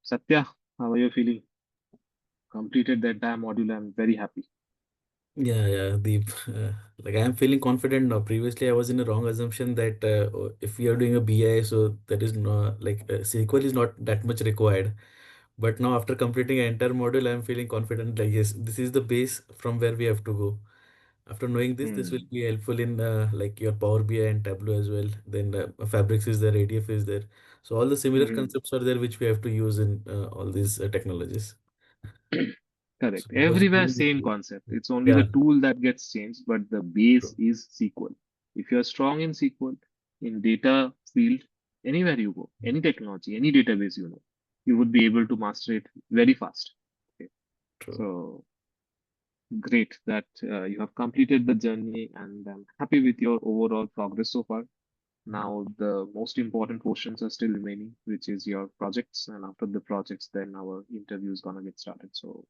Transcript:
Satya, how are you feeling? Completed the entire module. I'm very happy. Yeah, Deep. Like I am feeling confident now. Previously, I was in a wrong assumption that if we are doing a BI, so there is no SQL is not that much required. But now, after completing an entire module, I am feeling confident. Like yes, this is the base from where we have to go. After knowing this will Hmm. be helpful in like your Power BI and Tableau as well. Then Fabrics is there, ADF is there. So all the similar Mhm. concepts are there which we have to use in all these technologies. So Correct. I was Everywhere, doing same it. concept. It's only the Yeah. tool that gets changed, but the base True. is SQL. If you're strong in SQL, in data field, anywhere you go, any technology, any database you would be able to master it very fast. Okay. True. So great that you have completed the journey, and I'm happy with your overall progress so far. Now, the most important portions are still remaining, which is your projects. And after the projects, then our interview is gonna get started. So